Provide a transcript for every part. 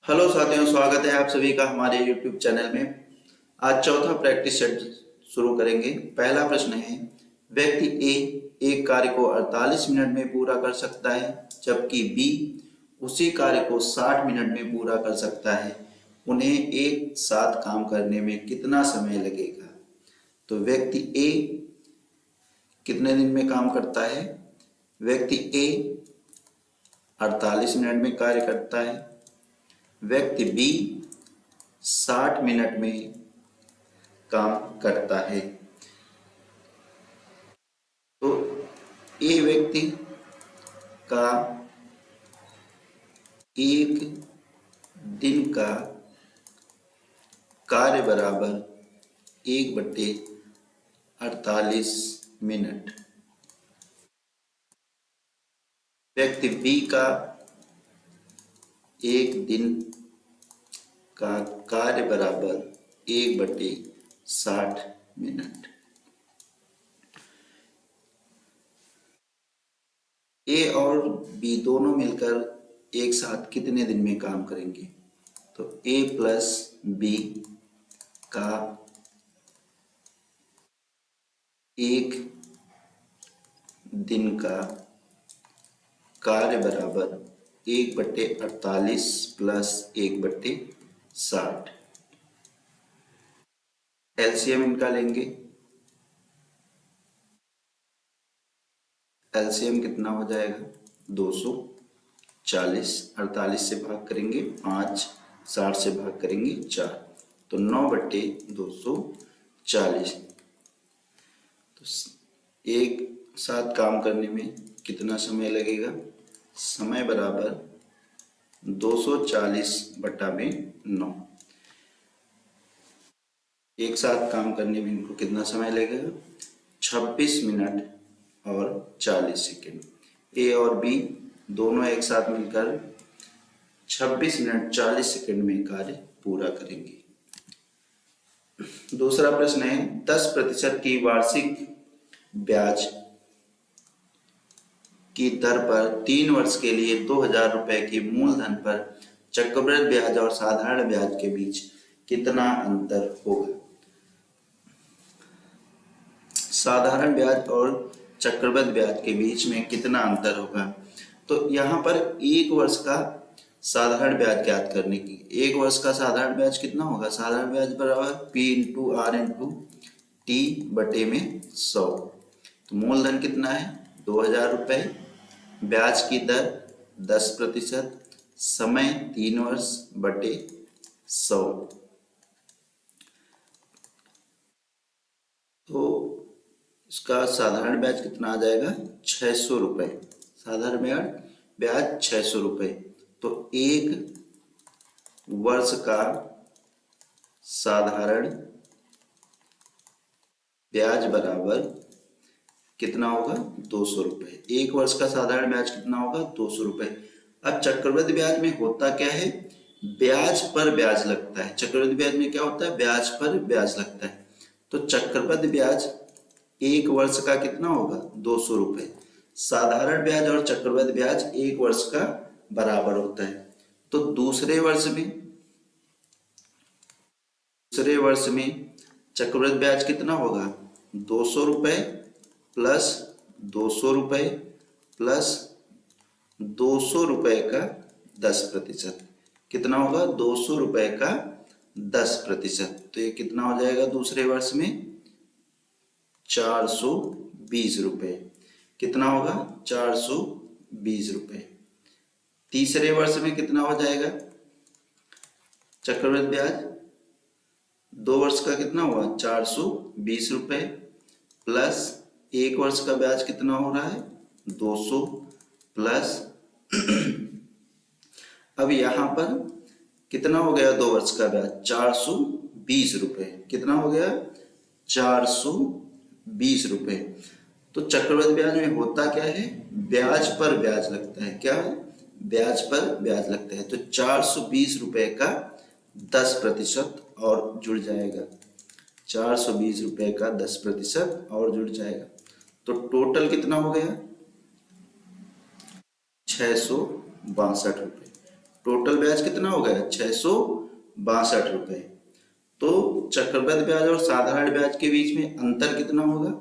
Hello साथियों, स्वागत है आप सभी का हमारे YouTube चैनल में। आज चौथा प्रैक्टिस सेट शुरू करेंगे। पहला प्रश्न है, व्यक्ति ए एक कार्य को 48 मिनट में पूरा कर सकता है, जबकि बी उसी कार्य को 60 मिनट में पूरा कर सकता है। उन्हें एक साथ काम करने में कितना समय लगेगा? तो व्यक्ति ए कितने दिन में काम करता है? व्यक्ति ए 48 मिनट में कार्य करता है। व्यक्ति बी 60 मिनट में काम करता है। तो ए व्यक्ति का एक दिन का कार्य बराबर 1/48 मिनट। व्यक्ति बी का एक दिन का कार्य बराबर 1/60 मिनट। ए और बी दोनों मिलकर एक साथ कितने दिन में काम करेंगे? तो ए प्लस बी का एक दिन का कार्य बराबर 1/48 प्लस 1/60। एलसीएम इनका लेंगे। एलसीएम कितना हो जाएगा? 240। 48 से भाग करेंगे 5, 60 से भाग करेंगे 4, तो 9/240। तो एक साथ काम करने में कितना समय लगेगा? समय बराबर 240/9। एक साथ काम करने में इनको कितना समय लगेगा? 26 मिनट और 40 सेकेंड। ए और बी दोनों एक साथ मिलकर 26 मिनट 40 सेकेंड में कार्य पूरा करेंगे। दूसरा प्रश्न है, 10% की वार्षिक ब्याज की दर पर 3 वर्ष के लिए 2000 रुपए के मूलधन पर चक्रवृद्धि ब्याज और साधारण ब्याज के बीच कितना अंतर होगा? साधारण ब्याज और चक्रवृद्धि ब्याज के बीच में कितना अंतर होगा? तो यहाँ पर एक वर्ष का साधारण ब्याज ज्ञात करने की, एक वर्ष का साधारण ब्याज कितना होगा? साधारण ब्याज बराबर P into R into T बटे में 100। तो मूलधन कितना है? 2000 रुपए। ब्याज की दर 10%, समय 3 वर्ष बटे 100। तो इसका साधारण ब्याज कितना आ जाएगा? 600 रुपए। साधारण ब्याज 600 रुपए। तो एक वर्ष का साधारण ब्याज बराबर कितना होगा? 200 रुपए। एक वर्ष का साधारण ब्याज कितना होगा? 200 रुपए। अब चक्रवृद्धि ब्याज में होता क्या है? ब्याज पर ब्याज लगता है। चक्रवृद्धि ब्याज में क्या होता है? ब्याज पर ब्याज लगता है। तो चक्रवृद्धि ब्याज एक वर्ष का कितना होगा? 200 रुपए। साधारण ब्याज और चक्रवृद्धि ब्याज एक वर्ष का बराबर होता है। तो दूसरे वर्ष में चक्रवृद्धि ब्याज कितना होगा? 200 रुपए प्लस 200 रुपए प्लस 200 रुपए का 10%। कितना होगा? 200 रुपए का 10%। तो ये कितना हो जाएगा दूसरे वर्ष में? 420 रुपए। कितना होगा? 420 रुपए। तीसरे वर्ष में कितना हो जाएगा चक्रवृद्धि ब्याज? 2 वर्ष का कितना हुआ? 420 रुपए प्लस एक वर्ष का ब्याज कितना हो रहा है? 200 प्लस अब यहां पर कितना हो गया? 2 वर्ष का ब्याज 420 रुपए। कितना हो गया? 420 रुपए। तो चक्रवृद्धि ब्याज में होता क्या है? ब्याज पर ब्याज लगता है। क्या है? ब्याज पर ब्याज लगता है। तो 420 रुपए का 10% और जुड़ जाएगा। 420 रुपए का 10% और जुड़ जाएगा। तो टोटल कितना हो गया? 662 रुपए। टोटल ब्याज कितना हो गया 662 रुपए। तो चक्रवृद्धि ब्याज और साधारण ब्याज के बीच में अंतर कितना होगा?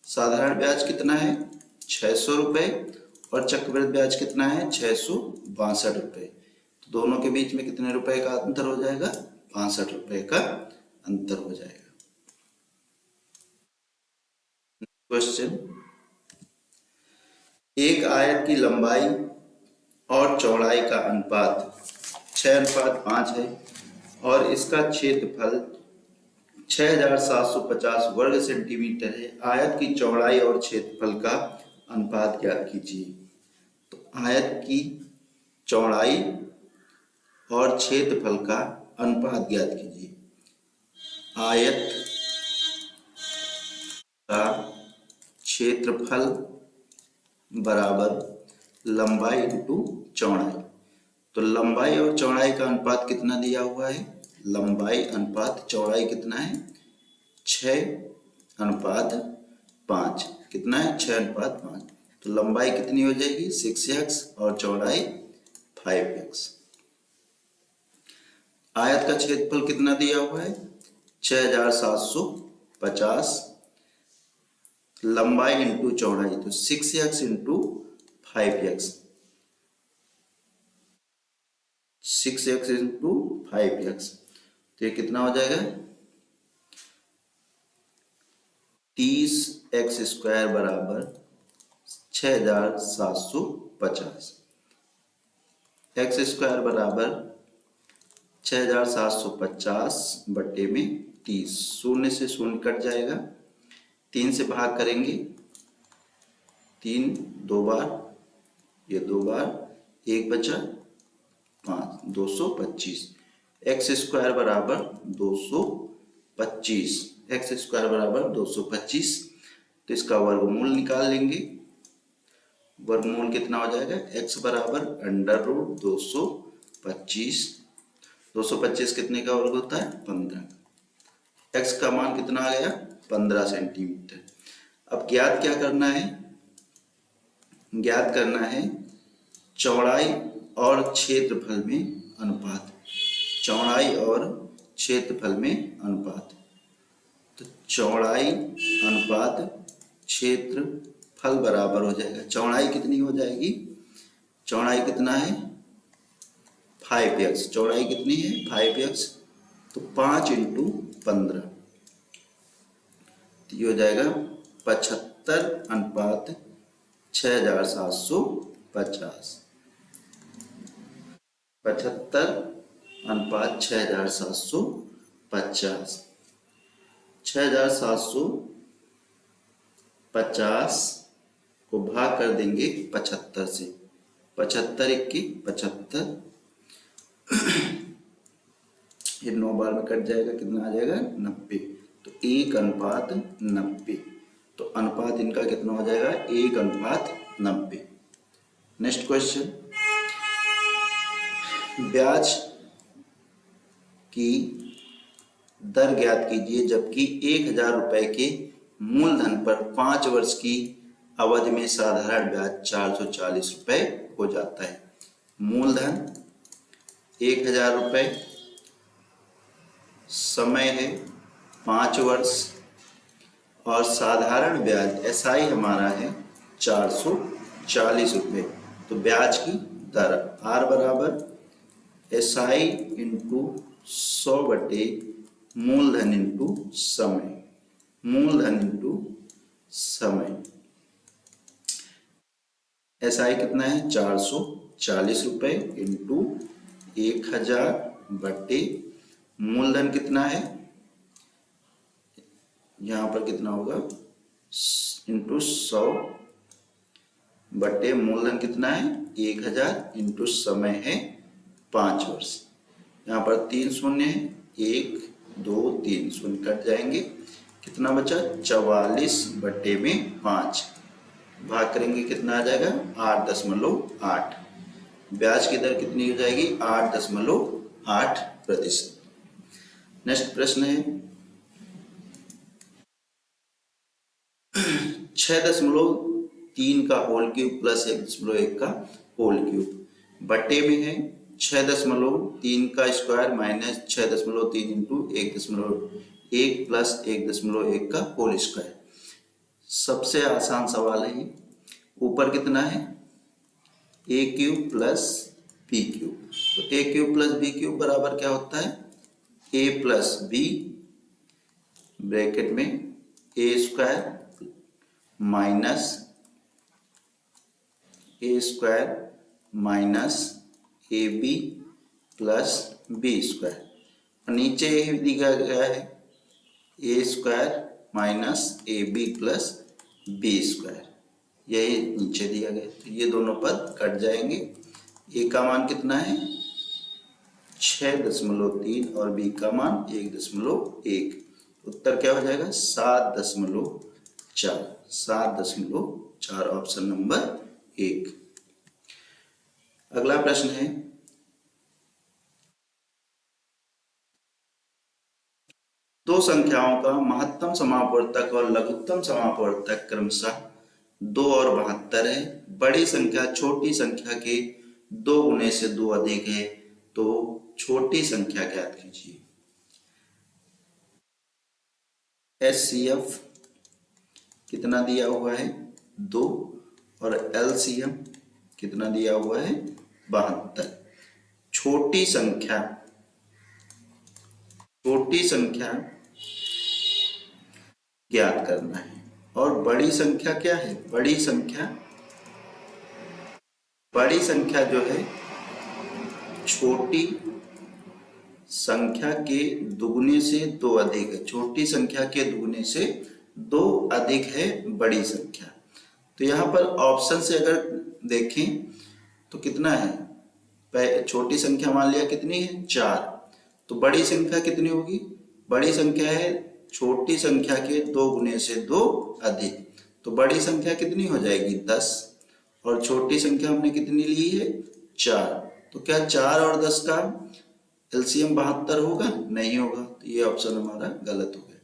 साधारण ब्याज कितना है 600 रुपए और चक्रवृद्धि ब्याज कितना है 662 रुपए। तो दोनों के बीच में कितने रुपए का अंतर हो जाएगा? 62 रुपए का अंतर हो जाएगा। क्वेश्चन, एक आयत की लंबाई और चौड़ाई का अनुपात 6:5 है और इसका क्षेत्रफल 6750 वर्ग सेंटीमीटर है। आयत की चौड़ाई और क्षेत्रफल का अनुपात ज्ञात कीजिए। तो आयत की चौड़ाई और क्षेत्रफल का अनुपात ज्ञात कीजिए। आयत का क्षेत्रफल बराबर लंबाई इंटू चौड़ाई। तो लंबाई और चौड़ाई का अनुपात कितना दिया हुआ है? लंबाई अनुपात चौड़ाई कितना है? 6:5। कितना है? 6:5। तो लंबाई कितनी हो जाएगी? 6x और चौड़ाई 5x। आयत का क्षेत्रफल कितना दिया हुआ है? 6750। लंबाई इंटू चौड़ाई तो 6x into 5x। 6x into 5x तो ये कितना हो जाएगा? 30x² बराबर 6750। x² बराबर 6750 बटे में 30। शून्य से शून्य कट जाएगा। 3 से भाग करेंगे, 3 2 बार, ये 2 बार, 1 बचा 5, 225। x² बराबर 225। x² बराबर 225। तो इसका वर्गमूल निकाल लेंगे। वर्गमूल कितना हो जाएगा? x बराबर √225। 225 कितने का वर्ग होता है? 15। x का मान कितना आ गया? 15 सेंटीमीटर। अब ज्ञात क्या करना है? ज्ञात करना है चौड़ाई और क्षेत्रफल में अनुपात। चौड़ाई और क्षेत्रफल में अनुपात। तो चौड़ाई अनुपात क्षेत्रफल बराबर हो जाएगा। चौड़ाई कितनी हो जाएगी? चौड़ाई कितना है? 5x। चौड़ाई कितनी है? 5x। तो 5 इंटू 15 ये हो जाएगा 75:6750। 75:6750। 6750 को भाग कर देंगे 75 से। 75 × 75 ये 9 बार में कट जाएगा। कितना आ जाएगा? 90। तो 1:90। तो अनुपात इनका कितना हो जाएगा? 1:90। नेक्स्ट क्वेश्चन, ब्याज की दर ज्ञात कीजिए जबकि 1000 रुपए के मूलधन पर 5 वर्ष की अवधि में साधारण ब्याज 440 रुपए हो जाता है। मूलधन 1000 रुपए, समय है 5 वर्ष और साधारण ब्याज SI हमारा है 440 रुपए। तो ब्याज की दर R बराबर SI इंटू 100 बटे मूलधन इंटू समय। मूलधन इंटू समय। SI कितना है? 440 रुपए इंटू 1000 बटे मूलधन कितना है? यहाँ पर कितना होगा? इंटू 100 बटे मूलधन कितना है? 1000 इंटू समय है 5 वर्ष। यहाँ पर 3 शून्य है, 1 2 3 शून्य कट जाएंगे। कितना बचा? 44 बटे में 5 भाग करेंगे। कितना आ जाएगा? 8.8। ब्याज की दर कितनी हो जाएगी? 8.8%। नेक्स्ट प्रश्न है 6.3 का होल क्यूब प्लस 1.1 का होल क्यूब बटे में है 6.3 का स्क्वायर माइनस 6.3 इंटू 1.1 प्लस 1.1 का होल स्क्वायर। सबसे आसान सवाल है ये। ऊपर कितना है, A cube plus B cube. तो A cube plus B cube बराबर क्या होता है, ए प्लस बी ब्रैकेट में A square minus A square minus A B plus B square, और नीचे ये दिया गया है A square minus A B plus B square, यही नीचे दिया गया। तो ये दोनों पद कट जाएंगे। ए का मान कितना है 6.3 और बी का मान 1.1। उत्तर क्या हो जाएगा 7.4। 7.4 ऑप्शन नंबर 1। अगला प्रश्न है, दो संख्याओं का महत्तम समापवर्तक और लघुत्तम समापवर्तक क्रमशः 2 और 72 है। बड़ी संख्या छोटी संख्या के 2 गुने से 2 अधिक है, तो छोटी संख्या ज्ञात कीजिए। HCF कितना दिया हुआ है 2 और LCM कितना दिया हुआ है 72। छोटी संख्या ज्ञात करना है। और बड़ी संख्या क्या है, बड़ी संख्या जो है छोटी संख्या के दुगने से 2 अधिक है। छोटी संख्या के दुगने से 2 अधिक है बड़ी संख्या। तो यहाँ पर ऑप्शन से अगर देखें तो कितना है, छोटी संख्या मान लिया कितनी है 4, तो बड़ी संख्या कितनी होगी, बड़ी संख्या है छोटी संख्या के 2 गुने से 2 अधिक, तो बड़ी संख्या कितनी हो जाएगी 10, और छोटी संख्या हमने कितनी ली है 4। तो क्या 4 और 10 का एलसीएम 72 होगा, नहीं होगा, तो ये ऑप्शन हमारा गलत हो गया।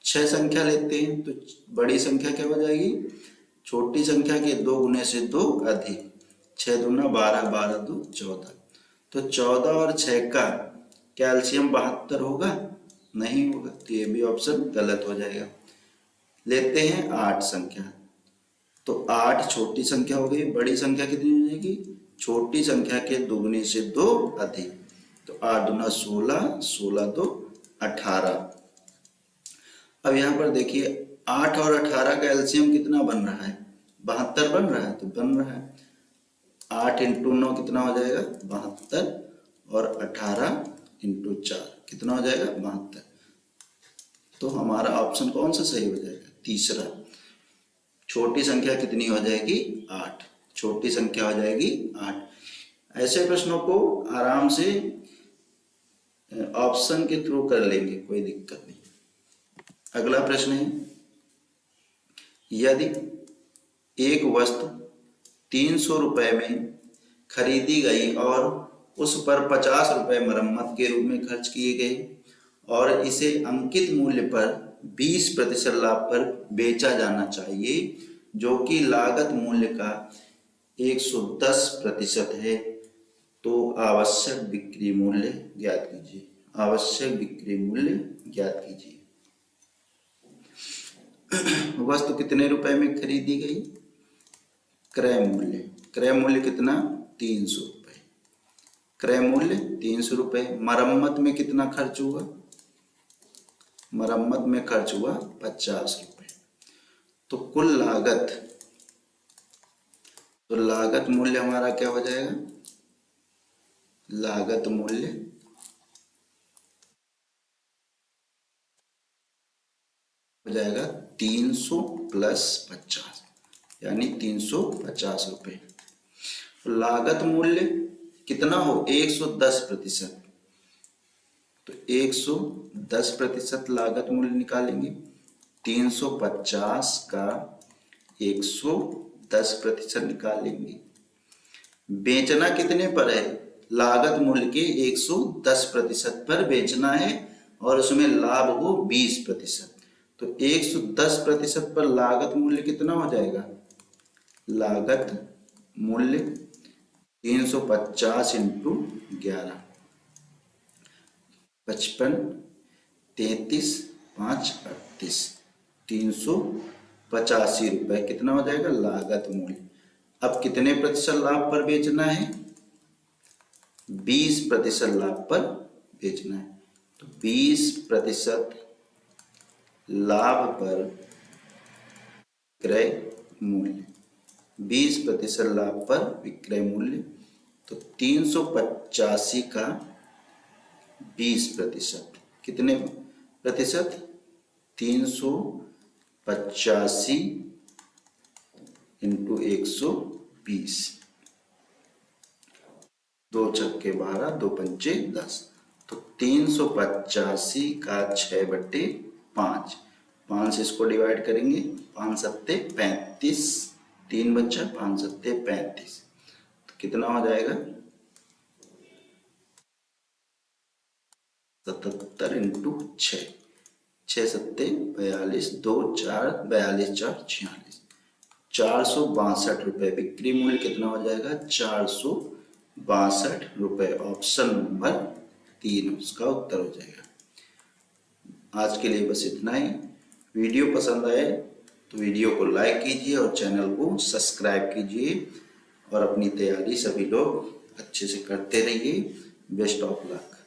6 संख्या लेते हैं तो बड़ी संख्या क्या हो जाएगी, छोटी संख्या के 2 गुने से 2 अधिक, 6 दूना 12, 12 दो 14, तो 14 और 6 का क्या एलसीएम 72 होगा, नहीं होगा, तो ये भी ऑप्शन गलत हो जाएगा। लेते हैं 8 संख्या, तो 8 छोटी संख्या हो गई, बड़ी संख्या कितनी हो जाएगी, छोटी संख्या के दुगने से 2 अधिक, तो 8 दूना 16, 16 दो 18। अब यहाँ पर देखिए 8 और 18 का एलसीएम कितना बन रहा है, 72 बन रहा है, तो बन रहा है 8 इंटू 9 कितना हो जाएगा 72, और 18 इंटू 4 कितना हो जाएगा 72। तो हमारा ऑप्शन कौन सा सही हो जाएगा, तीसरा। छोटी संख्या कितनी हो जाएगी 8, छोटी संख्या हो जाएगी 8। ऐसे प्रश्नों को आराम से ऑप्शन के थ्रू कर लेंगे, कोई दिक्कत नहीं। अगला प्रश्न है, यदि एक वस्तु 300 रुपए में खरीदी गई और उस पर 50 रुपए मरम्मत के रूप में खर्च किए गए और इसे अंकित मूल्य पर 20% लाभ पर बेचा जाना चाहिए, जो कि लागत मूल्य का 110% है, तो आवश्यक बिक्री मूल्य ज्ञात कीजिए। आवश्यक बिक्री मूल्य ज्ञात कीजिए। वस्तु कितने रुपए में खरीदी गई, क्रय मूल्य कितना 300 रुपए, क्रय मूल्य 300 रुपए। मरम्मत में कितना खर्च हुआ, मरम्मत में खर्च हुआ 50 रुपए। तो कुल लागत, तो लागत मूल्य हमारा क्या हो जाएगा, लागत मूल्य हो जाएगा 300 प्लस 50, यानी 350 रुपए। लागत मूल्य कितना हो 110%, तो 110% लागत मूल्य निकालेंगे। 350 का 110% निकालेंगे। बेचना कितने पर है, लागत मूल्य के 110% पर बेचना है और उसमें लाभ हो 20%, तो 110% पर लागत मूल्य कितना हो जाएगा, लागत मूल्य 350 इंटू 11, 55, 33, 5, 38, 385 रुपए कितना हो जाएगा लागत मूल्य। अब कितने प्रतिशत लाभ पर बेचना है, 20% लाभ पर बेचना है। तो 20% लाभ पर विक्रय मूल्य, 20% लाभ पर विक्रय मूल्य। तो 385 का 20% कितने प्रतिशत, 385 इंटू 120, 2 छक्के 12, 2 पंचे 10। तो 385 का 6/5, 5 से इसको डिवाइड करेंगे, 5 सत्ते 35, 3 बच्चा, 5 सत्ते 35, तो कितना हो जाएगा 77 इंटू 6, 6 सत्ते 42, 2 4 42 4 46, 462 रुपए बिक्री मूल्य कितना हो जाएगा 462 रुपए। ऑप्शन नंबर 3 उसका उत्तर हो जाएगा। आज के लिए बस इतना ही। वीडियो पसंद आए तो वीडियो को लाइक कीजिए और चैनल को सब्सक्राइब कीजिए और अपनी तैयारी सभी लोग अच्छे से करते रहिए। Best of luck.